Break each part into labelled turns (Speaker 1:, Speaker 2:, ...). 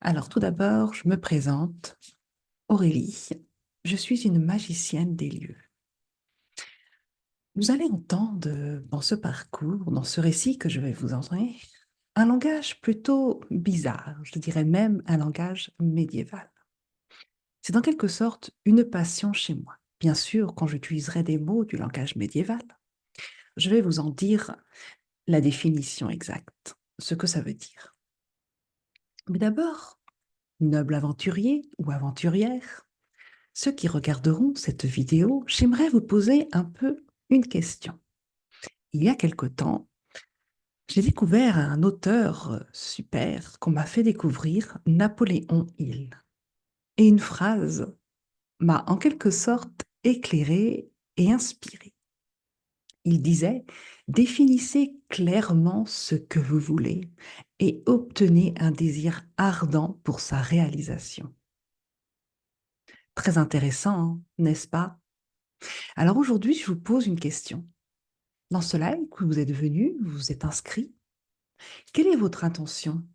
Speaker 1: Alors, tout d'abord, je me présente, Aurélie. Je suis une magicienne des lieux. Vous allez entendre dans ce parcours, dans ce récit que je vais vous enseigner, un langage plutôt bizarre, je dirais même un langage médiéval. C'est en quelque sorte une passion chez moi. Bien sûr, quand j'utiliserai des mots du langage médiéval, je vais vous en dire la définition exacte, ce que ça veut dire. Mais d'abord, noble aventurier ou aventurière, ceux qui regarderont cette vidéo, j'aimerais vous poser un peu une question. Il y a quelque temps, j'ai découvert un auteur super qu'on m'a fait découvrir, Napoléon Hill. Et une phrase m'a en quelque sorte éclairée et inspirée. Il disait: définissez clairement ce que vous voulez et obtenez un désir ardent pour sa réalisation. Très intéressant, hein, n'est-ce pas? Alors aujourd'hui, je vous pose une question. Dans ce live que vous êtes venu, vous vous êtes inscrit, quelle est votre intention?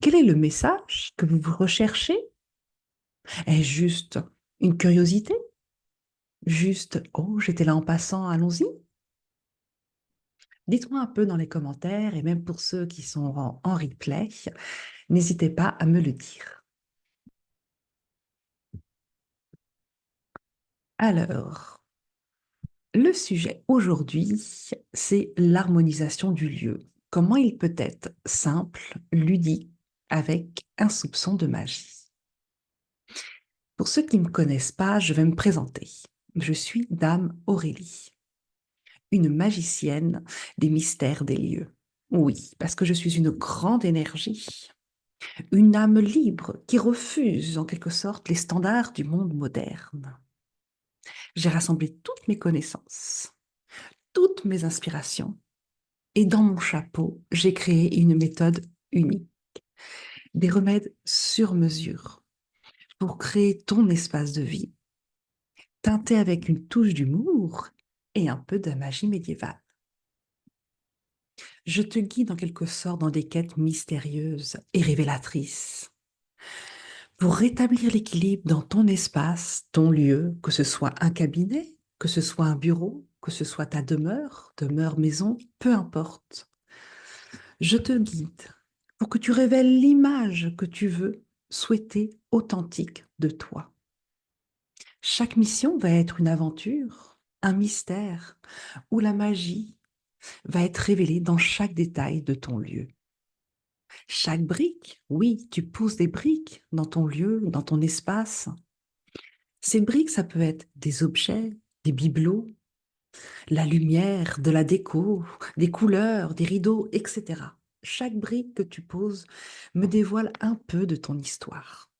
Speaker 1: Quel est le message que vous recherchez? Est-ce juste une curiosité? Juste, oh, j'étais là en passant, allons-y? Dites-moi un peu dans les commentaires et même pour ceux qui sont en replay, n'hésitez pas à me le dire. Alors, le sujet aujourd'hui, c'est l'harmonisation du lieu. Comment il peut être simple, ludique, avec un soupçon de magie. Pour ceux qui ne me connaissent pas, je vais me présenter. Je suis Dame Aurélie, une magicienne des mystères des lieux. Oui, parce que je suis une grande énergie, une âme libre qui refuse en quelque sorte les standards du monde moderne. J'ai rassemblé toutes mes connaissances, toutes mes inspirations, et dans mon chapeau, j'ai créé une méthode unique, des remèdes sur mesure pour créer ton espace de vie teinté avec une touche d'humour et un peu de magie médiévale. Je te guide en quelque sorte dans des quêtes mystérieuses et révélatrices pour rétablir l'équilibre dans ton espace, ton lieu, que ce soit un cabinet, que ce soit un bureau, que ce soit ta demeure, maison, peu importe. Je te guide pour que tu révèles l'image que tu veux souhaiter authentique de toi. Chaque mission va être une aventure, un mystère, où la magie va être révélée dans chaque détail de ton lieu. Chaque brique, oui, tu poses des briques dans ton lieu, dans ton espace. Ces briques, ça peut être des objets, des bibelots, la lumière, de la déco, des couleurs, des rideaux, etc. Chaque brique que tu poses me dévoile un peu de ton histoire.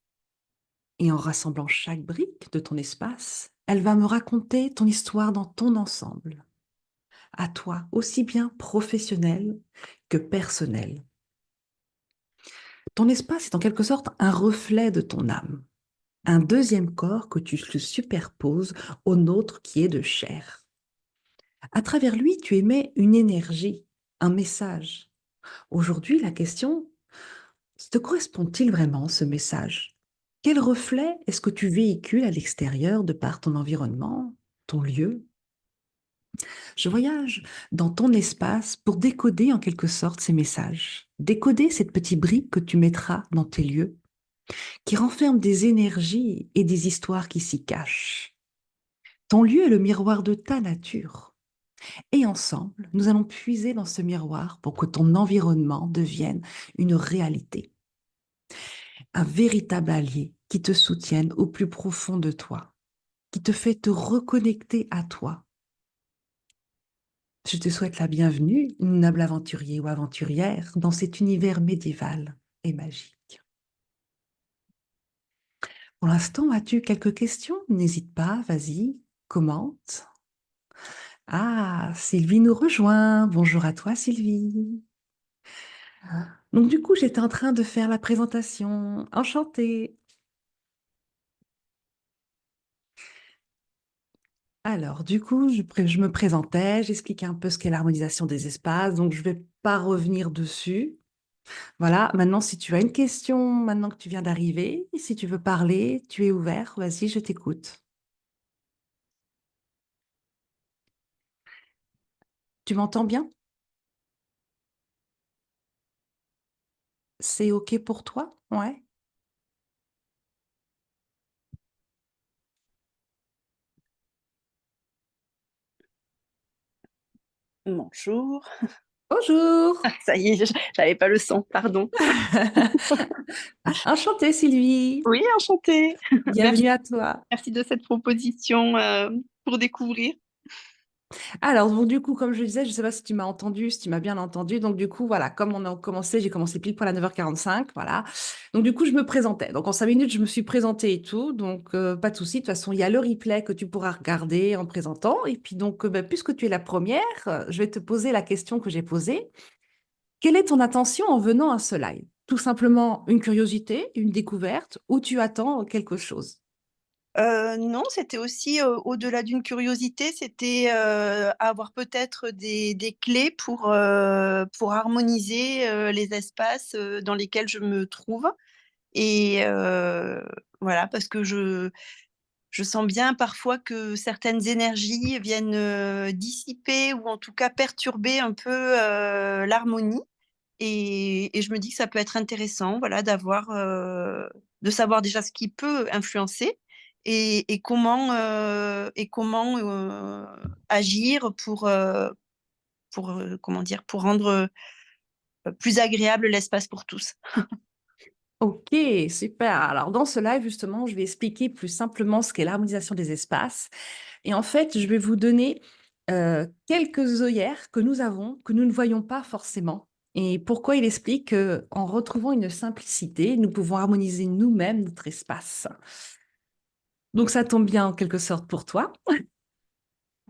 Speaker 1: Et en rassemblant chaque brique de ton espace, elle va me raconter ton histoire dans ton ensemble, à toi, aussi bien professionnel que personnel. Ton espace est en quelque sorte un reflet de ton âme, un deuxième corps que tu le superposes au nôtre qui est de chair. À travers lui, tu émets une énergie, un message. Aujourd'hui, la question, te correspond-il vraiment ce message? Quel reflet est-ce que tu véhicules à l'extérieur de par ton environnement, ton lieu? Je voyage dans ton espace pour décoder en quelque sorte ces messages, décoder cette petite brique que tu mettras dans tes lieux, qui renferme des énergies et des histoires qui s'y cachent. Ton lieu est le miroir de ta nature. Et ensemble, nous allons puiser dans ce miroir pour que ton environnement devienne une réalité, un véritable allié qui te soutienne au plus profond de toi, qui te fait te reconnecter à toi. Je te souhaite la bienvenue, noble aventurier ou aventurière, dans cet univers médiéval et magique. Pour l'instant, as-tu quelques questions? N'hésite pas, vas-y, commente. Ah, Sylvie nous rejoint. Bonjour à toi, Sylvie. Donc, du coup, j'étais en train de faire la présentation. Enchantée. Alors, du coup, je me présentais, j'expliquais un peu ce qu'est l'harmonisation des espaces, donc je ne vais pas revenir dessus. Voilà, maintenant, si tu as une question, maintenant que tu viens d'arriver, si tu veux parler, tu es ouvert, vas-y, je t'écoute. Tu m'entends bien? C'est OK pour toi? Ouais.
Speaker 2: Bonjour.
Speaker 1: Bonjour!
Speaker 2: Ah, ça y est, j'avais pas le son, pardon.
Speaker 1: Ah, enchantée, Sylvie.
Speaker 2: Oui, enchantée. Merci,
Speaker 1: Bienvenue à toi.
Speaker 2: merci de cette proposition pour découvrir.
Speaker 1: Alors, bon, du coup, comme je disais, je ne sais pas si tu m'as entendu, si tu m'as bien entendu. Donc, du coup, voilà, comme on a commencé, j'ai commencé pile poil à 9h45. Voilà. Donc, du coup, je me présentais. Donc, en 5 minutes, je me suis présentée et tout. Donc, pas de souci. De toute façon, il y a le replay que tu pourras regarder en présentant. Et puis, donc, ben, puisque tu es la première, je vais te poser la question que j'ai posée. Quelle est ton intention en venant à ce live? Tout simplement une curiosité, une découverte, ou tu attends quelque chose?
Speaker 2: Non, c'était aussi au-delà d'une curiosité, c'était avoir peut-être des clés pour harmoniser les espaces dans lesquels je me trouve. Et voilà, parce que je sens bien parfois que certaines énergies viennent dissiper ou en tout cas perturber un peu l'harmonie. Et je me dis que ça peut être intéressant, voilà, de savoir déjà ce qui peut influencer et comment agir pour comment dire, pour rendre plus agréable l'espace pour tous.
Speaker 1: Ok, super. Alors, dans ce live, justement, je vais expliquer plus simplement ce qu'est l'harmonisation des espaces. Et en fait, je vais vous donner quelques œillères que nous avons, que nous ne voyons pas forcément. Et pourquoi il explique qu'en retrouvant une simplicité, nous pouvons harmoniser nous-mêmes notre espace. Donc, ça tombe bien en quelque sorte pour toi.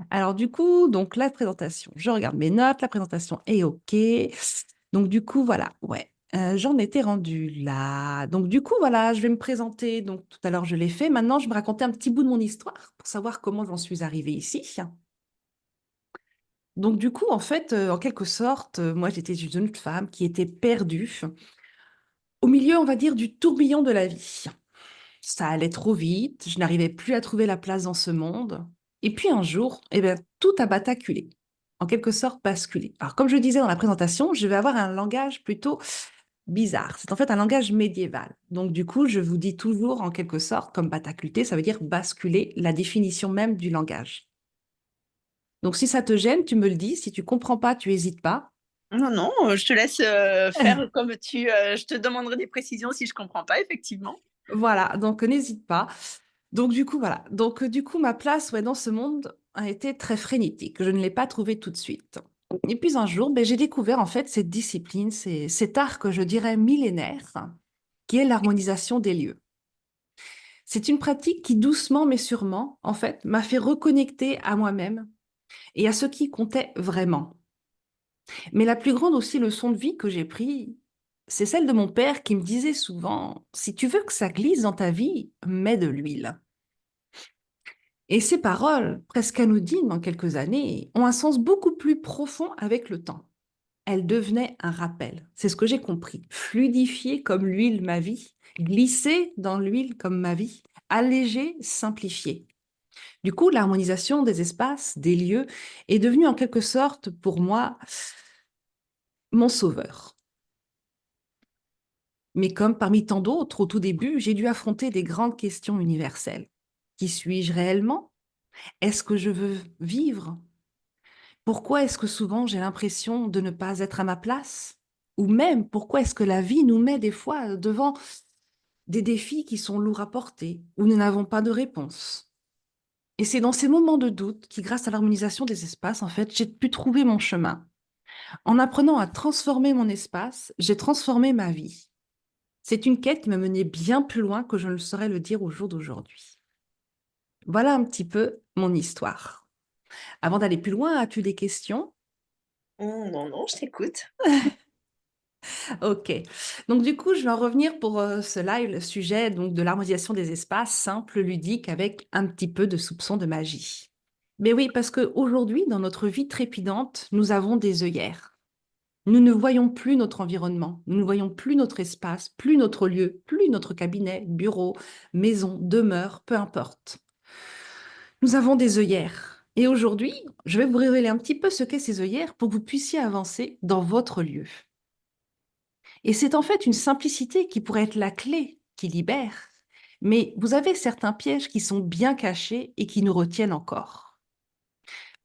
Speaker 1: Alors, du coup, donc la présentation. Je regarde mes notes, la présentation est OK. Donc, du coup, voilà, ouais. J'en étais rendue là. Donc, du coup, voilà, je vais me présenter. Donc, tout à l'heure, je l'ai fait. Maintenant, je vais me raconter un petit bout de mon histoire pour savoir comment j'en suis arrivée ici. Donc, du coup, en fait, en quelque sorte, moi, j'étais une jeune femme qui était perdue au milieu, on va dire, du tourbillon de la vie. Ça allait trop vite, je n'arrivais plus à trouver la place dans ce monde. Et puis un jour, eh bien, tout a bataculé, en quelque sorte basculé. Alors, comme je disais dans la présentation, je vais avoir un langage plutôt bizarre. C'est en fait un langage médiéval. Donc, du coup, je vous dis toujours, en quelque sorte, comme bataculté, ça veut dire basculer, la définition même du langage. Donc, si ça te gêne, tu me le dis. Si tu comprends pas, tu hésites pas.
Speaker 2: Non, non, je te laisse faire comme je te demanderai des précisions si je comprends pas, effectivement.
Speaker 1: Voilà, donc n'hésite pas. Donc du coup, voilà. Donc du coup, ma place ouais, dans ce monde a été très frénétique. Je ne l'ai pas trouvée tout de suite. Et puis un jour, ben, j'ai découvert en fait cette discipline, cet art que je dirais millénaire, qui est l'harmonisation des lieux. C'est une pratique qui doucement mais sûrement, en fait, m'a fait reconnecter à moi-même et à ce qui comptait vraiment. Mais la plus grande aussi leçon de vie que j'ai prise, c'est celle de mon père qui me disait souvent, si tu veux que ça glisse dans ta vie, mets de l'huile. Et ces paroles, presque anodines en quelques années, ont un sens beaucoup plus profond avec le temps. Elles devenaient un rappel. C'est ce que j'ai compris. Fluidifier comme l'huile ma vie, glisser dans l'huile comme ma vie, alléger, simplifier. Du coup, l'harmonisation des espaces, des lieux, est devenue en quelque sorte pour moi mon sauveur. Mais comme parmi tant d'autres, au tout début, j'ai dû affronter des grandes questions universelles. Qui suis-je réellement? Est-ce que je veux vivre? Pourquoi est-ce que souvent j'ai l'impression de ne pas être à ma place? Ou même, pourquoi est-ce que la vie nous met des fois devant des défis qui sont lourds à porter, où nous n'avons pas de réponse? Et c'est dans ces moments de doute qui, grâce à l'harmonisation des espaces, en fait, j'ai pu trouver mon chemin. En apprenant à transformer mon espace, j'ai transformé ma vie. C'est une quête qui m'a menée bien plus loin que je ne saurais le dire au jour d'aujourd'hui. Voilà un petit peu mon histoire. Avant d'aller plus loin, as-tu des questions?
Speaker 2: Non, non, je t'écoute.
Speaker 1: Ok. Donc du coup, je vais en revenir pour ce live, le sujet donc de l'harmonisation des espaces, simple, ludique, avec un petit peu de soupçon de magie. Mais oui, parce qu'aujourd'hui, dans notre vie trépidante, nous avons des œillères. Nous ne voyons plus notre environnement, nous ne voyons plus notre espace, plus notre lieu, plus notre cabinet, bureau, maison, demeure, peu importe. Nous avons des œillères. Et aujourd'hui, je vais vous révéler un petit peu ce qu'est ces œillères pour que vous puissiez avancer dans votre lieu. Et c'est en fait une simplicité qui pourrait être la clé qui libère. Mais vous avez certains pièges qui sont bien cachés et qui nous retiennent encore.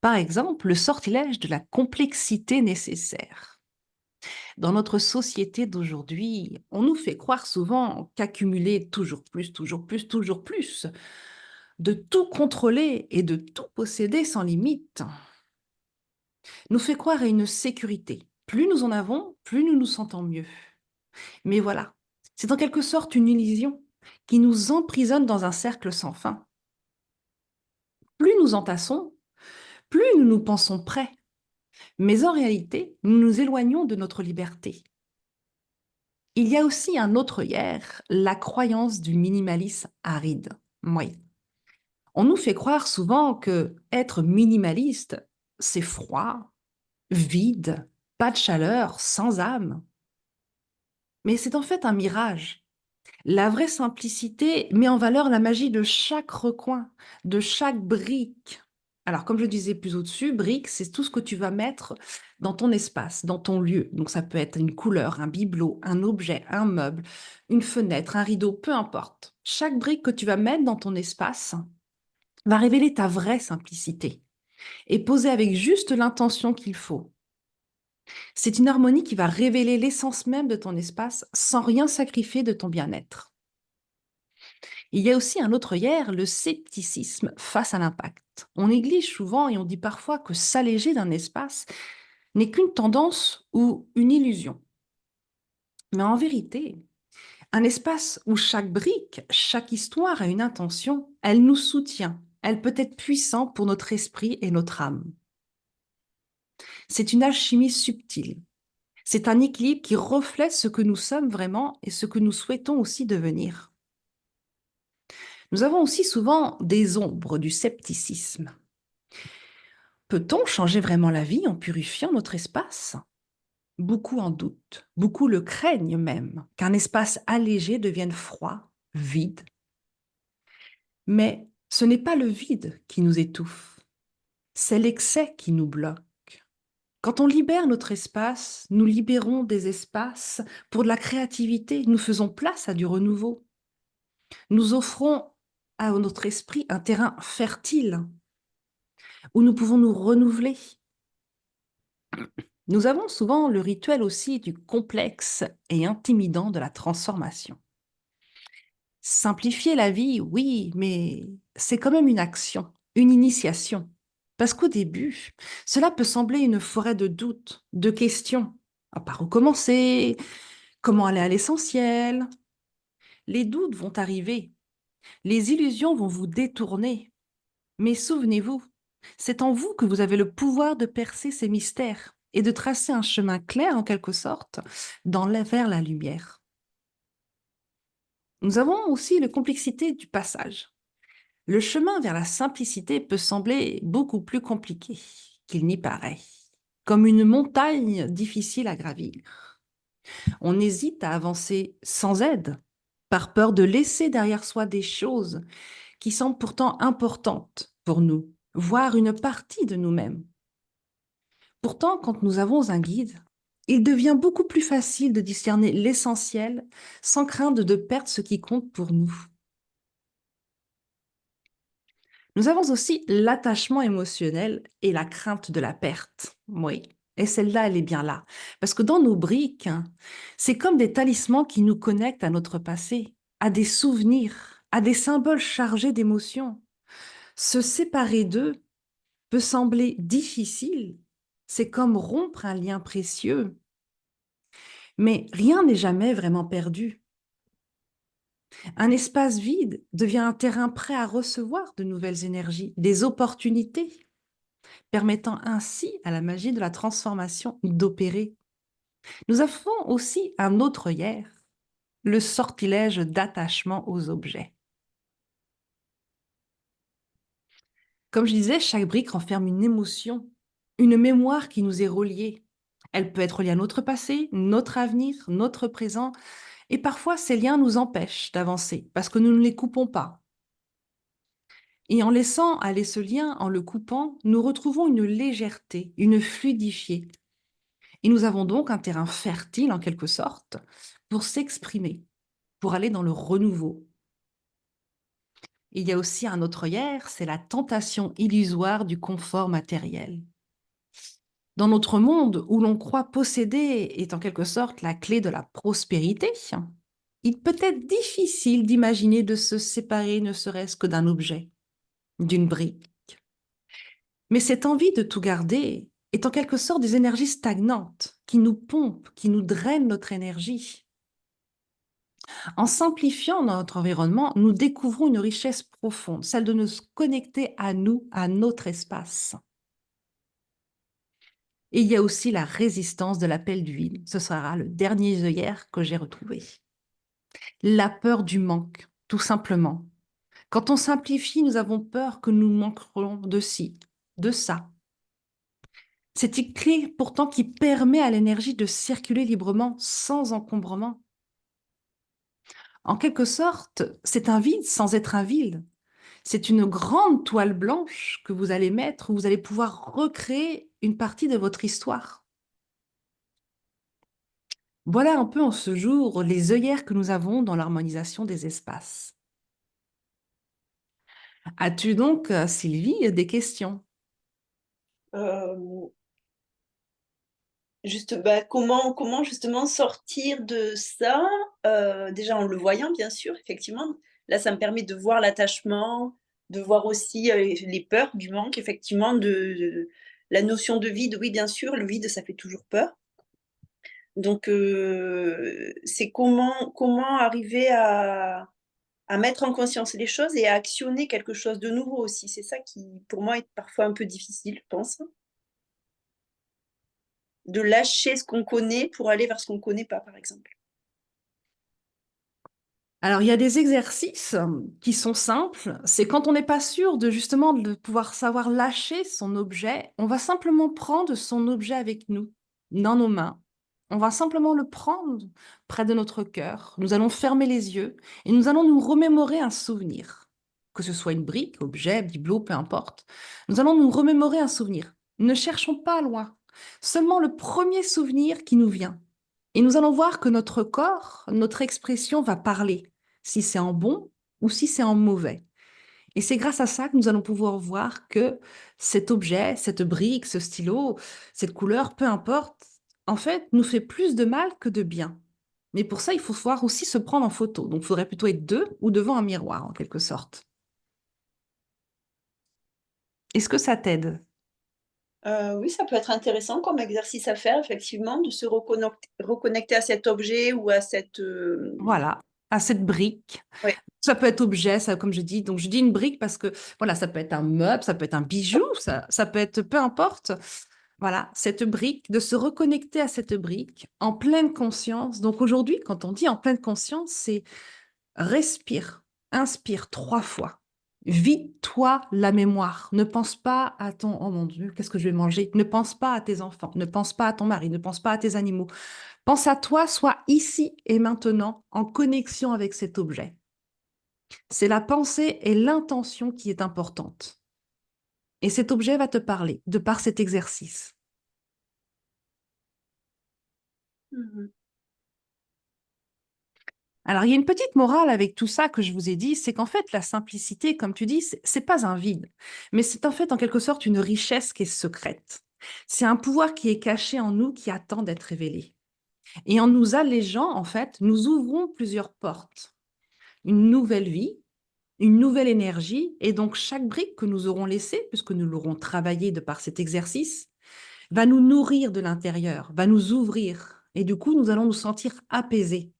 Speaker 1: Par exemple, le sortilège de la complexité nécessaire. Dans notre société d'aujourd'hui, on nous fait croire souvent qu'accumuler toujours plus, toujours plus, toujours plus, de tout contrôler et de tout posséder sans limite, nous fait croire à une sécurité. Plus nous en avons, plus nous nous sentons mieux. Mais voilà, c'est en quelque sorte une illusion qui nous emprisonne dans un cercle sans fin. Plus nous entassons, plus nous nous pensons prêts. Mais en réalité, nous nous éloignons de notre liberté. Il y a aussi un autre hier, la croyance du minimalisme aride. Oui. On nous fait croire souvent que être minimaliste, c'est froid, vide, pas de chaleur, sans âme. Mais c'est en fait un mirage. La vraie simplicité met en valeur la magie de chaque recoin, de chaque brique. Alors, comme je disais plus au-dessus, brique, c'est tout ce que tu vas mettre dans ton espace, dans ton lieu. Donc, ça peut être une couleur, un bibelot, un objet, un meuble, une fenêtre, un rideau, peu importe. Chaque brique que tu vas mettre dans ton espace va révéler ta vraie simplicité et poser avec juste l'intention qu'il faut. C'est une harmonie qui va révéler l'essence même de ton espace sans rien sacrifier de ton bien-être. Il y a aussi un autre hier, le scepticisme face à l'impact. On néglige souvent et on dit parfois que s'alléger d'un espace n'est qu'une tendance ou une illusion. Mais en vérité, un espace où chaque brique, chaque histoire a une intention, elle nous soutient, elle peut être puissante pour notre esprit et notre âme. C'est une alchimie subtile. C'est un équilibre qui reflète ce que nous sommes vraiment et ce que nous souhaitons aussi devenir. Nous avons aussi souvent des ombres du scepticisme. Peut-on changer vraiment la vie en purifiant notre espace? Beaucoup en doutent, beaucoup le craignent même, qu'un espace allégé devienne froid, vide. Mais ce n'est pas le vide qui nous étouffe, c'est l'excès qui nous bloque. Quand on libère notre espace, nous libérons des espaces pour de la créativité, nous faisons place à du renouveau. Nous offrons à notre esprit un terrain fertile où nous pouvons nous renouveler. Nous avons souvent le rituel aussi du complexe et intimidant de la transformation. Simplifier la vie, oui, mais c'est quand même une action, une initiation. Parce qu'au début, cela peut sembler une forêt de doutes, de questions. Ah, par où commencer? Comment aller à l'essentiel? Les doutes vont arriver, les illusions vont vous détourner. Mais souvenez-vous, c'est en vous que vous avez le pouvoir de percer ces mystères et de tracer un chemin clair, en quelque sorte, vers la lumière. Nous avons aussi la complexité du passage. Le chemin vers la simplicité peut sembler beaucoup plus compliqué qu'il n'y paraît, comme une montagne difficile à gravir. On hésite à avancer sans aide, par peur de laisser derrière soi des choses qui semblent pourtant importantes pour nous, voire une partie de nous-mêmes. Pourtant, quand nous avons un guide, il devient beaucoup plus facile de discerner l'essentiel sans craindre de perdre ce qui compte pour nous. Nous avons aussi l'attachement émotionnel et la crainte de la perte. Oui, et celle-là, elle est bien là. Parce que dans nos briques, hein, c'est comme des talismans qui nous connectent à notre passé, à des souvenirs, à des symboles chargés d'émotions. Se séparer d'eux peut sembler difficile. C'est comme rompre un lien précieux. Mais rien n'est jamais vraiment perdu. Un espace vide devient un terrain prêt à recevoir de nouvelles énergies, des opportunités, permettant ainsi à la magie de la transformation d'opérer. Nous avons aussi un autre hier, le sortilège d'attachement aux objets. Comme je disais, chaque brique renferme une émotion, une mémoire qui nous est reliée. Elle peut être liée à notre passé, notre avenir, notre présent, et parfois ces liens nous empêchent d'avancer parce que nous ne les coupons pas. Et en laissant aller ce lien, en le coupant, nous retrouvons une légèreté, une fluidité. Et nous avons donc un terrain fertile, en quelque sorte, pour s'exprimer, pour aller dans le renouveau. Il y a aussi un autre hier, c'est la tentation illusoire du confort matériel. Dans notre monde où l'on croit posséder est en quelque sorte la clé de la prospérité, il peut être difficile d'imaginer de se séparer ne serait-ce que d'un objet, d'une brique. Mais cette envie de tout garder est en quelque sorte des énergies stagnantes qui nous pompent, qui nous drainent notre énergie. En simplifiant notre environnement, nous découvrons une richesse profonde, celle de nous connecter à nous, à notre espace. Et il y a aussi la résistance de l'appel du vide. Ce sera le dernier œillère que j'ai retrouvé. La peur du manque, tout simplement. Quand on simplifie, nous avons peur que nous manquerons de ci, de ça. C'est une clé pourtant qui permet à l'énergie de circuler librement, sans encombrement. En quelque sorte, c'est un vide sans être un vide. C'est une grande toile blanche que vous allez mettre, où vous allez pouvoir recréer une partie de votre histoire. Voilà un peu en ce jour les œillères que nous avons dans l'harmonisation des espaces. As-tu donc, Sylvie, des questions?
Speaker 2: Euh, comment justement sortir de ça? Déjà en le voyant, bien sûr, effectivement. Là, ça me permet de voir l'attachement, de voir aussi les peurs du manque, effectivement, la notion de vide. Oui, bien sûr, le vide, ça fait toujours peur. Donc, c'est comment arriver à mettre en conscience les choses et à actionner quelque chose de nouveau aussi. C'est ça qui, pour moi, est parfois un peu difficile, je pense. De lâcher ce qu'on connaît pour aller vers ce qu'on ne connaît pas, par exemple.
Speaker 1: Alors, il y a des exercices qui sont simples. C'est quand on n'est pas sûr de justement de pouvoir savoir lâcher son objet, on va simplement prendre son objet avec nous, dans nos mains. On va simplement le prendre près de notre cœur. Nous allons fermer les yeux et nous allons nous remémorer un souvenir, que ce soit une brique, objet, bibelot, peu importe. Nous allons nous remémorer un souvenir. Ne cherchons pas loin. Seulement le premier souvenir qui nous vient. Et nous allons voir que notre corps, notre expression va parler si c'est en bon ou si c'est en mauvais. Et c'est grâce à ça que nous allons pouvoir voir que cet objet, cette brique, ce stylo, cette couleur, peu importe, en fait, nous fait plus de mal que de bien. Mais pour ça, il faut pouvoir aussi se prendre en photo. Donc, il faudrait plutôt être deux ou devant un miroir, en quelque sorte. Est-ce que ça t'aide?
Speaker 2: Oui, ça peut être intéressant comme exercice à faire, effectivement, de se reconnecter à cet objet ou à cette...
Speaker 1: Voilà, à cette brique.
Speaker 2: Ouais.
Speaker 1: Ça peut être objet, ça, comme je dis. Donc, je dis une brique parce que, voilà, ça peut être un meuble, ça peut être un bijou, ça peut être peu importe. Voilà, cette brique, de se reconnecter à cette brique en pleine conscience. Donc, aujourd'hui, quand on dit en pleine conscience, c'est respire, inspire 3 fois. Vide-toi la mémoire. Ne pense pas à ton, oh mon Dieu, qu'est-ce que je vais manger? Ne pense pas à tes enfants. Ne pense pas à ton mari. Ne pense pas à tes animaux. Pense à toi, sois ici et maintenant en connexion avec cet objet. C'est la pensée et l'intention qui est importante. Et cet objet va te parler de par cet exercice.
Speaker 2: Mhm.
Speaker 1: Alors, il y a une petite morale avec tout ça que je vous ai dit, c'est qu'en fait, la simplicité, comme tu dis, c'est pas un vide, mais c'est en fait, en quelque sorte, une richesse qui est secrète. C'est un pouvoir qui est caché en nous, qui attend d'être révélé. Et en nous allégeant, en fait, nous ouvrons plusieurs portes. Une nouvelle vie, une nouvelle énergie, et donc chaque brique que nous aurons laissée, puisque nous l'aurons travaillé de par cet exercice, va nous nourrir de l'intérieur, va nous ouvrir. Et du coup, nous allons nous sentir apaisés,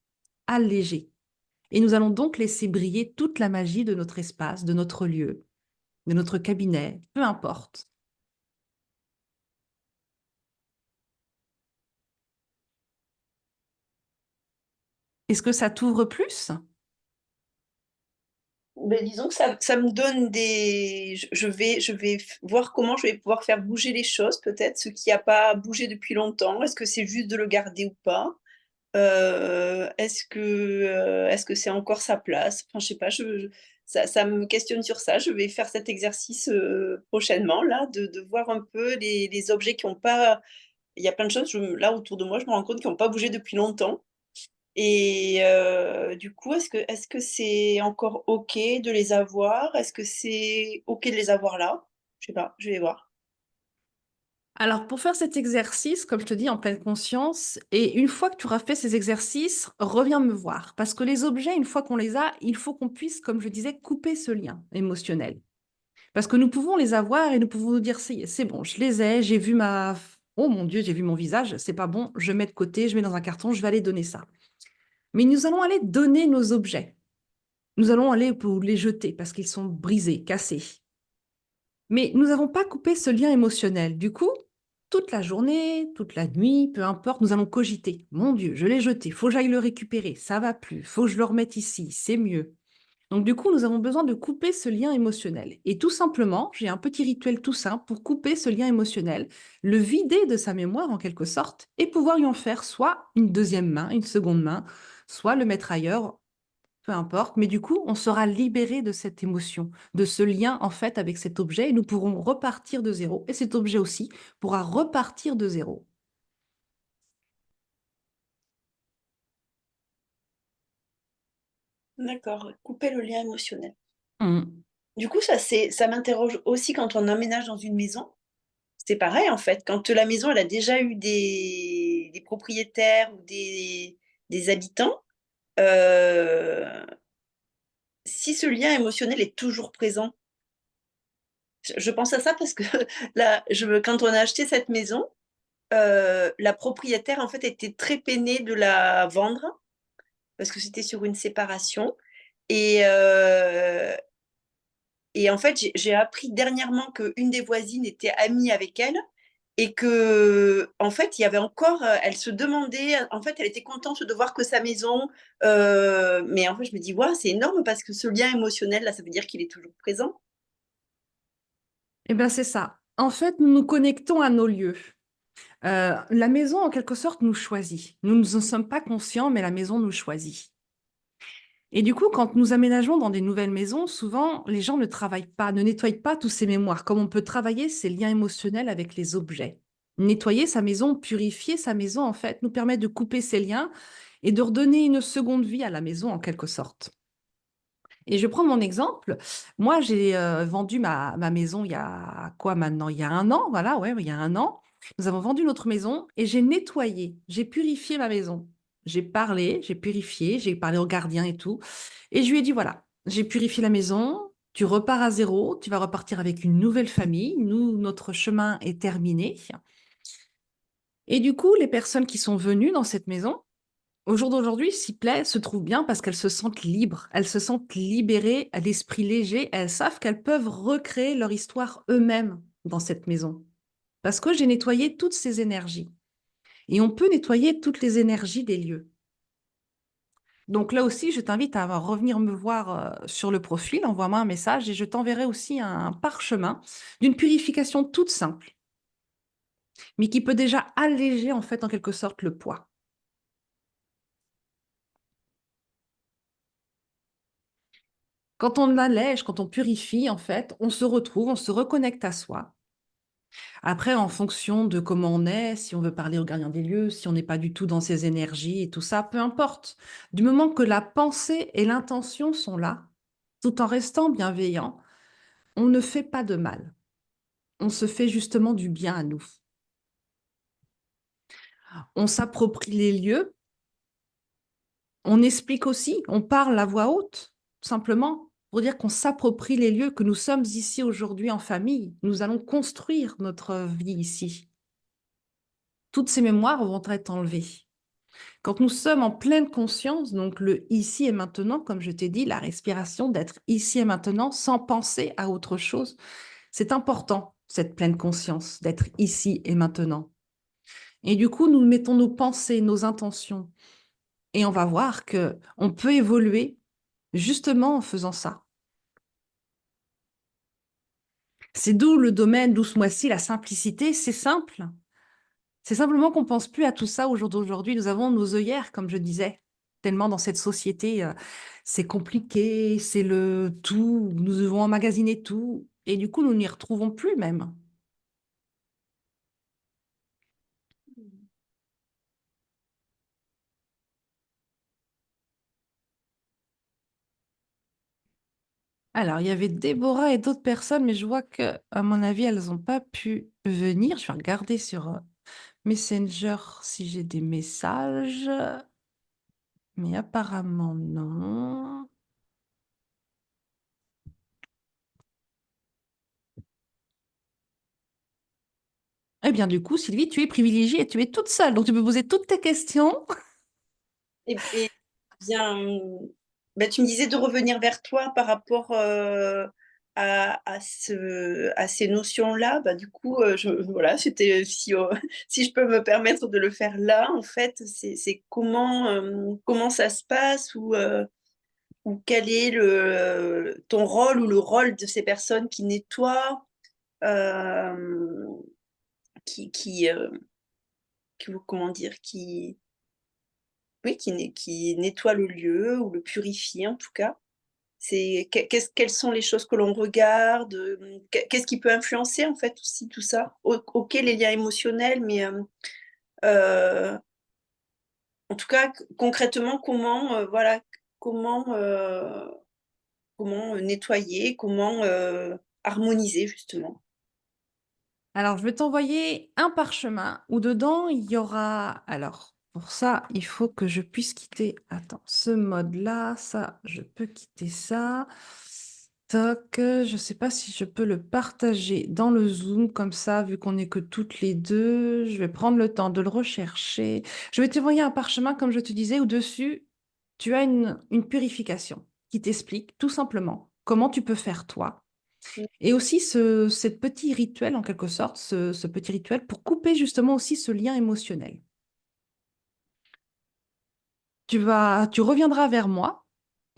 Speaker 1: allégés. Et nous allons donc laisser briller toute la magie de notre espace, de notre lieu, de notre cabinet, peu importe. Est-ce que ça t'ouvre plus?
Speaker 2: Ben, disons que ça me donne des... je vais voir comment je vais pouvoir faire bouger les choses, peut-être, ce qui n'a pas bougé depuis longtemps. Est-ce que c'est juste de le garder ou pas? Est-ce que c'est encore sa place? Enfin, je sais pas, ça me questionne sur ça. Je vais faire cet exercice prochainement, là, de voir un peu les objets qui ont pas... Il y a plein de choses, là, autour de moi, je me rends compte qui n'ont pas bougé depuis longtemps. Et du coup, est-ce que c'est encore OK de les avoir? Est-ce que c'est OK de les avoir là? Je sais pas, je vais voir.
Speaker 1: Alors, pour faire cet exercice, comme je te dis, en pleine conscience, et une fois que tu auras fait ces exercices, reviens me voir. Parce que les objets, une fois qu'on les a, il faut qu'on puisse, comme je disais, couper ce lien émotionnel. Parce que nous pouvons les avoir et nous pouvons nous dire, c'est bon, je les ai, j'ai vu ma... Oh mon Dieu, j'ai vu mon visage, c'est pas bon, je mets de côté, je mets dans un carton, je vais aller donner ça. Mais nous allons aller donner nos objets. Nous allons aller pour les jeter parce qu'ils sont brisés, cassés. Mais nous n'avons pas coupé ce lien émotionnel. Du coup, toute la journée, toute la nuit, peu importe, nous allons cogiter. Mon Dieu, je l'ai jeté, faut que j'aille le récupérer, ça va plus, faut que je le remette ici, c'est mieux. Donc du coup, nous avons besoin de couper ce lien émotionnel. Et tout simplement, j'ai un petit rituel tout simple pour couper ce lien émotionnel, le vider de sa mémoire en quelque sorte, et pouvoir y en faire soit une deuxième main, une seconde main, soit le mettre ailleurs, peu importe. Mais du coup, on sera libéré de cette émotion, de ce lien en fait avec cet objet, et nous pourrons repartir de zéro. Et cet objet aussi pourra repartir de zéro.
Speaker 2: D'accord, couper le lien émotionnel.
Speaker 1: Mm.
Speaker 2: Du coup, ça m'interroge aussi quand on emménage dans une maison. C'est pareil, en fait. Quand la maison, elle a déjà eu des propriétaires ou des habitants, euh, si ce lien émotionnel est toujours présent, je pense à ça parce que là, quand on a acheté cette maison, la propriétaire, en fait, était très peinée de la vendre parce que c'était sur une séparation. Et, et en fait, j'ai appris dernièrement qu'une des voisines était amie avec elle et que, en fait, il y avait encore, elle se demandait, en fait, elle était contente de voir que sa maison, mais en fait, je me dis, waouh, c'est énorme parce que ce lien émotionnel, là, ça veut dire qu'il est toujours présent.
Speaker 1: Eh bien, c'est ça. En fait, nous nous connectons à nos lieux. La maison, en quelque sorte, nous choisit. Nous ne sommes pas conscients, mais la maison nous choisit. Et du coup, quand nous aménageons dans des nouvelles maisons, souvent, les gens ne travaillent pas, ne nettoient pas tous ces mémoires, comme on peut travailler ces liens émotionnels avec les objets. Nettoyer sa maison, purifier sa maison, en fait, nous permet de couper ces liens et de redonner une seconde vie à la maison, en quelque sorte. Et je prends mon exemple. Moi, j'ai vendu ma maison il y a quoi maintenant? Il y a un an, voilà, ouais, il y a un an. Nous avons vendu notre maison et j'ai nettoyé, j'ai purifié ma maison. J'ai parlé, j'ai purifié, j'ai parlé au gardien et tout. Et je lui ai dit, voilà, j'ai purifié la maison, tu repars à zéro, tu vas repartir avec une nouvelle famille. Nous, notre chemin est terminé. Et du coup, les personnes qui sont venues dans cette maison, au jour d'aujourd'hui, s'y plaît, se trouvent bien parce qu'elles se sentent libres, elles se sentent libérées, à l'esprit léger, elles savent qu'elles peuvent recréer leur histoire eux-mêmes dans cette maison. Parce que j'ai nettoyé toutes ces énergies. Et on peut nettoyer toutes les énergies des lieux. Donc là aussi, je t'invite à revenir me voir sur le profil, envoie-moi un message et je t'enverrai aussi un parchemin d'une purification toute simple, mais qui peut déjà alléger en fait en quelque sorte le poids. Quand on allège, quand on purifie, en fait, on se retrouve, on se reconnecte à soi. Après, en fonction de comment on est, si on veut parler au gardien des lieux, si on n'est pas du tout dans ses énergies et tout ça, peu importe. Du moment que la pensée et l'intention sont là, tout en restant bienveillant, on ne fait pas de mal. On se fait justement du bien à nous. On s'approprie les lieux, on explique aussi, on parle à voix haute, tout simplement, pour dire qu'on s'approprie les lieux, que nous sommes ici aujourd'hui en famille. Nous allons construire notre vie ici. Toutes ces mémoires vont être enlevées. Quand nous sommes en pleine conscience, donc le ici et maintenant, comme je t'ai dit, la respiration, d'être ici et maintenant sans penser à autre chose, c'est important, cette pleine conscience, d'être ici et maintenant. Et du coup, nous mettons nos pensées, nos intentions, et on va voir que on peut évoluer justement en faisant ça. C'est d'où le domaine, d'où ce mois-ci, la simplicité, c'est simple. C'est simplement qu'on pense plus à tout ça au jour d'aujourd'hui. Nous avons nos œillères, comme je disais, tellement dans cette société, c'est compliqué, c'est le tout, nous devons emmagasiner tout, et du coup, nous n'y retrouvons plus même. Alors, il y avait Déborah et d'autres personnes, mais je vois que, à mon avis, elles n'ont pas pu venir. Je vais regarder sur Messenger si j'ai des messages, mais apparemment non. Eh bien, du coup, Sylvie, tu es privilégiée et tu es toute seule, donc tu peux poser toutes tes questions.
Speaker 2: Et bien, bah, tu me disais de revenir vers toi par rapport à ces notions-là. Bah, du coup, voilà, c'était si je peux me permettre de le faire là, en fait, c'est comment ça se passe ou quel est ton rôle ou le rôle de ces personnes qui nettoient, euh, qui, qui, euh, comment dire, oui, qui nettoient le lieu ou le purifient en tout cas. Quelles sont les choses que l'on regarde, qu'est-ce qui peut influencer en fait aussi tout ça? Ok, les liens émotionnels, mais euh, en tout cas concrètement, voilà, comment, euh, comment nettoyer, comment harmoniser justement.
Speaker 1: Alors, je vais t'envoyer un parchemin où dedans, il y aura... Alors, pour ça, il faut que je puisse quitter... Attends, ce mode-là, ça, je peux quitter ça. Toc, je ne sais pas si je peux le partager dans le Zoom comme ça, vu qu'on n'est que toutes les deux. Je vais prendre le temps de le rechercher. Je vais t'envoyer un parchemin, comme je te disais, où dessus, tu as une purification qui t'explique tout simplement comment tu peux faire toi et aussi ce petit rituel, en quelque sorte, ce petit rituel pour couper justement aussi ce lien émotionnel. Tu reviendras vers moi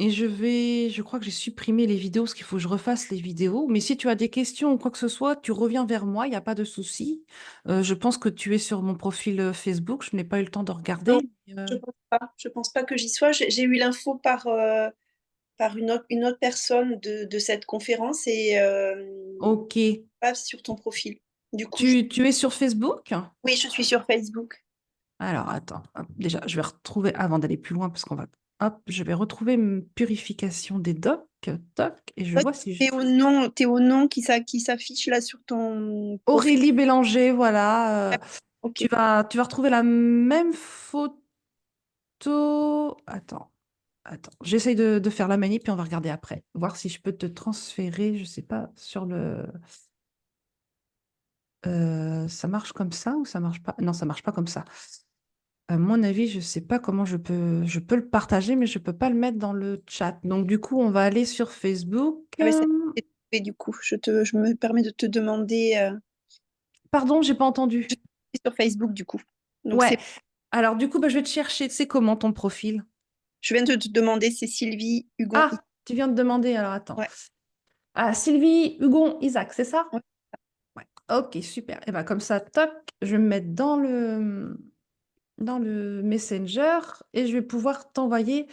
Speaker 1: et je crois que j'ai supprimé les vidéos parce qu'il faut que je refasse les vidéos. Mais si tu as des questions ou quoi que ce soit, tu reviens vers moi, il n'y a pas de souci. Je pense que tu es sur mon profil Facebook, je n'ai pas eu le temps de
Speaker 2: Non,
Speaker 1: regarder.
Speaker 2: je pense pas. Je pense pas que j'y sois. J'ai eu l'info par une autre personne de cette conférence et
Speaker 1: Ok.
Speaker 2: pas sur ton profil. Du coup,
Speaker 1: Tu es sur Facebook?
Speaker 2: oui, je suis sur Facebook.
Speaker 1: Alors, attends. Hop, déjà, je vais retrouver, avant d'aller plus loin, parce qu'on va... Hop, je vais retrouver purification des docs. Toc, et je
Speaker 2: Toi,
Speaker 1: vois si
Speaker 2: t'es au nom qui s'affiche là sur ton profil.
Speaker 1: Aurélie Bélanger, voilà.
Speaker 2: Ok.
Speaker 1: Tu vas retrouver la même photo. Attends, attends. J'essaye de faire la manip, puis on va regarder après. Voir si je peux te transférer, je sais pas, sur le... ça marche comme ça ou ça marche pas? Non, ça marche pas comme ça. À mon avis, je sais pas comment je peux le partager, mais je peux pas le mettre dans le chat. Donc, du coup, on va aller sur Facebook.
Speaker 2: Ah ouais, c'est trouvé, du coup, je me permets de te demander.
Speaker 1: Pardon, j'ai pas
Speaker 2: Je
Speaker 1: entendu.
Speaker 2: suis sur Facebook du coup. Donc
Speaker 1: Ouais. Alors, du coup, bah, je vais te chercher. C'est comment ton profil?
Speaker 2: je viens de te demander, c'est Sylvie Hugon.
Speaker 1: Ah, tu viens de demander, alors attends.
Speaker 2: Ouais,
Speaker 1: Ah, Sylvie, Hugon, Isaac, c'est ça?
Speaker 2: ouais.
Speaker 1: Ouais. Ok, super. Et ben comme ça, toc, je vais me mettre dans le Messenger et je vais pouvoir t'envoyer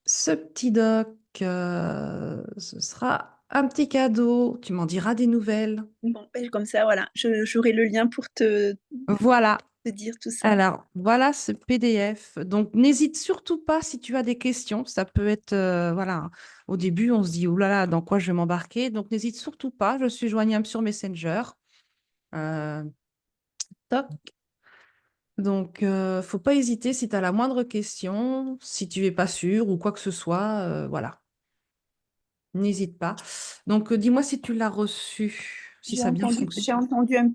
Speaker 1: ce petit doc. Ce sera un petit cadeau. Tu m'en diras des nouvelles.
Speaker 2: Bon, ben, comme ça, voilà, j'aurai le lien pour
Speaker 1: Voilà.
Speaker 2: te dire tout ça.
Speaker 1: Alors, voilà ce PDF. Donc, n'hésite surtout pas si tu as des questions. Ça peut être, voilà, au début, on se dit, oh là là, dans quoi je vais m'embarquer? Donc, n'hésite surtout pas. Je suis joignable sur Messenger. Euh, Toc. Donc, faut pas hésiter si tu as la moindre question, si tu es pas sûr ou quoi que ce soit, voilà, n'hésite pas. Donc, dis-moi si tu l'as reçu, si ça a bien
Speaker 2: J'ai
Speaker 1: fonctionné.
Speaker 2: entendu un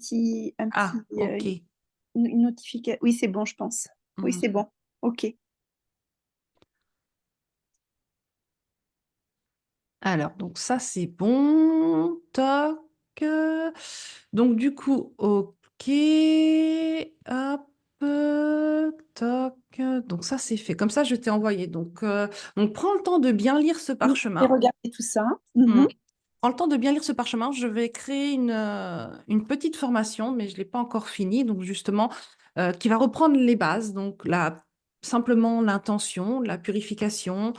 Speaker 1: Ah,
Speaker 2: petit,
Speaker 1: ok.
Speaker 2: une notification. Oui, c'est bon, je pense. Oui,
Speaker 1: Hmm.
Speaker 2: c'est bon. Ok.
Speaker 1: Alors, donc ça, c'est bon. Toc. Donc, du coup, ok. Hop. Toc. Donc, ça, c'est fait. Comme ça, je t'ai envoyé. Donc, prends le temps de bien lire ce
Speaker 2: Oui, j'ai
Speaker 1: parchemin.
Speaker 2: regardé tout ça.
Speaker 1: Hmm.
Speaker 2: Mhm.
Speaker 1: prends le temps de bien lire ce parchemin. Je vais créer une petite formation, mais je ne l'ai pas encore finie, donc justement, qui va reprendre les bases. Donc, simplement l'intention, la purification,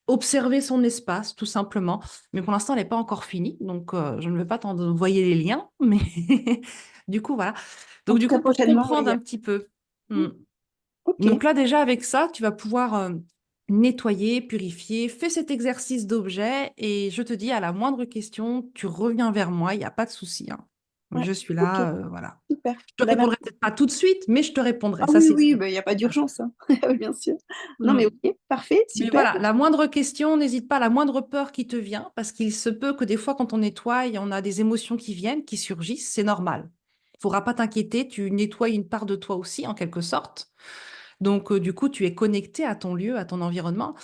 Speaker 1: observer son espace, tout simplement. Mais pour l'instant, elle n'est pas encore finie, donc je ne vais pas t'envoyer les liens, mais du coup, voilà.
Speaker 2: En
Speaker 1: Donc,
Speaker 2: tout
Speaker 1: du
Speaker 2: cas,
Speaker 1: coup, pour
Speaker 2: prochainement,
Speaker 1: comprendre
Speaker 2: oui.
Speaker 1: un petit peu.
Speaker 2: Mm.
Speaker 1: Hmm.
Speaker 2: Ok,
Speaker 1: Donc là, déjà, avec ça, tu vas pouvoir nettoyer, purifier. Fais cet exercice d'objet et je te dis, à la moindre question, tu reviens vers moi, il n'y a pas de souci, hein.
Speaker 2: ouais,
Speaker 1: Je suis
Speaker 2: ok,
Speaker 1: là, voilà.
Speaker 2: super.
Speaker 1: Je te
Speaker 2: Bah,
Speaker 1: répondrai peut-être pas tout de suite, mais je te répondrai,
Speaker 2: ah
Speaker 1: ça
Speaker 2: oui,
Speaker 1: c'est
Speaker 2: oui,
Speaker 1: sûr.
Speaker 2: bah, il n'y a pas
Speaker 1: Voilà.
Speaker 2: d'urgence, hein. Oui, bien sûr. Non, mais
Speaker 1: Mm.
Speaker 2: ok, parfait,
Speaker 1: Mais
Speaker 2: super.
Speaker 1: voilà, la moindre question, n'hésite pas, la moindre peur qui te vient, parce qu'il se peut que des fois, quand on nettoie, on a des émotions qui viennent, qui surgissent, c'est normal. Il ne faudra pas t'inquiéter, tu nettoies une part de toi aussi, en quelque sorte. Donc, du coup, tu es connecté à ton lieu, à ton environnement.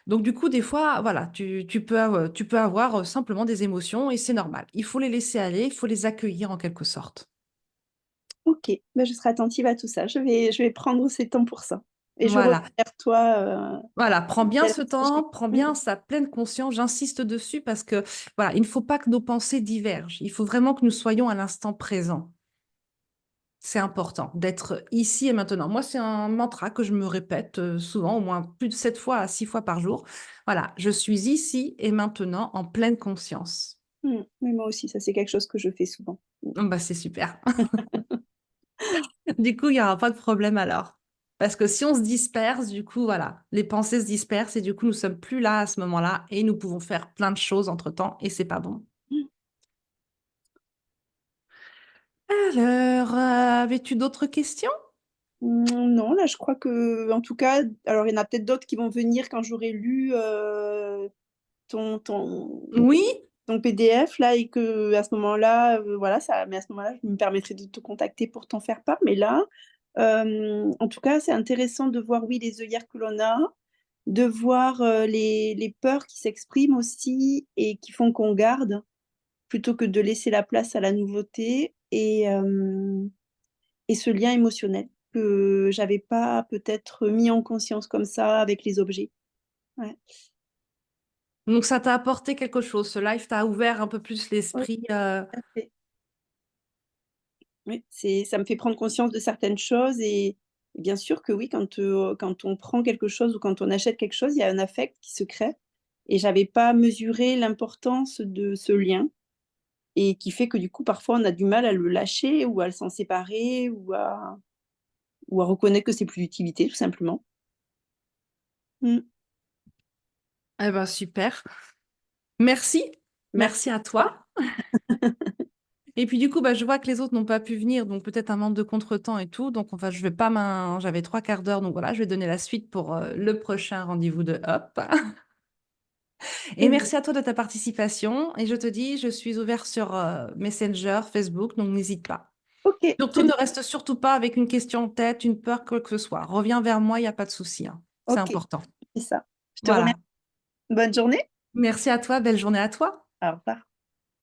Speaker 1: Donc, du coup, des fois, voilà, tu peux avoir simplement des émotions et c'est normal. Il faut les laisser aller, il faut les accueillir en quelque sorte.
Speaker 2: Ok, bah, je serai attentive à tout ça. Je vais prendre ces temps pour ça. Et je reviens
Speaker 1: Voilà.
Speaker 2: vers toi.
Speaker 1: Voilà, prends bien
Speaker 2: Dès le
Speaker 1: ce
Speaker 2: prochain.
Speaker 1: temps, prends
Speaker 2: Mm.
Speaker 1: bien sa pleine conscience. J'insiste dessus parce que, voilà, il ne faut pas que nos pensées divergent. Il faut vraiment que nous soyons à l'instant présent. C'est important d'être ici et maintenant. Moi, c'est un mantra que je me répète souvent, au moins plus de 7 fois à 6 fois par jour. Voilà, je suis ici et maintenant en pleine conscience.
Speaker 2: Mais moi aussi, ça c'est quelque chose que je fais souvent.
Speaker 1: Bah, c'est super. Du coup, il n'y aura pas de problème alors. Parce que si on se disperse, du coup, voilà, les pensées se dispersent et du coup, nous sommes plus là à ce moment-là et nous pouvons faire plein de choses entre-temps et c'est pas bon.
Speaker 2: Mm.
Speaker 1: Alors, avais-tu d'autres questions?
Speaker 2: Non, là, je crois que, en tout cas, alors il y en a peut-être d'autres qui vont venir quand j'aurai lu ton, ton,
Speaker 1: Oui,
Speaker 2: ton PDF là et que à ce moment-là, voilà, ça, mais à ce moment-là, je me permettrai de te contacter pour t'en faire part. Mais là, en tout cas, c'est intéressant de voir, oui, les œillères que l'on a, de voir les peurs qui s'expriment aussi et qui font qu'on garde plutôt que de laisser la place à la nouveauté et ce lien émotionnel que j'avais pas peut-être mis en conscience comme ça avec les objets. Ouais.
Speaker 1: donc ça t'a apporté quelque chose. Ce live t'a ouvert un peu plus
Speaker 2: Oui,
Speaker 1: l'esprit.
Speaker 2: tout à fait. Oui, ça me fait prendre conscience de certaines choses et bien sûr que oui, quand on prend quelque chose ou quand on achète quelque chose, il y a un affect qui se crée et j'avais pas mesuré l'importance de ce lien et qui fait que du coup, parfois, on a du mal à le lâcher ou à s'en séparer ou à reconnaître que c'est plus d'utilité, tout simplement. Mmh.
Speaker 1: Eh ben, super. Merci.
Speaker 2: Merci
Speaker 1: Merci
Speaker 2: à
Speaker 1: à
Speaker 2: toi.
Speaker 1: toi. Et puis du coup, bah, je vois que les autres n'ont pas pu venir, donc peut-être un manque de contretemps et tout. Donc enfin, je vais pas j'avais 3 quarts d'heure, donc voilà, je vais donner la suite pour le prochain rendez-vous de Hop. Et
Speaker 2: Très bien.
Speaker 1: merci à toi de ta participation. Et je te dis, je suis ouverte sur Messenger, Facebook, donc n'hésite pas.
Speaker 2: OK,
Speaker 1: Surtout,
Speaker 2: très
Speaker 1: ne
Speaker 2: bien.
Speaker 1: reste surtout pas avec une question en tête, une peur, quoi que ce soit. Reviens vers moi, il n'y a pas de souci, hein. C'est
Speaker 2: OK,
Speaker 1: important.
Speaker 2: c'est ça. Je te remercie.
Speaker 1: Voilà.
Speaker 2: Bonne journée.
Speaker 1: Merci à toi, belle journée à toi.
Speaker 2: Au revoir.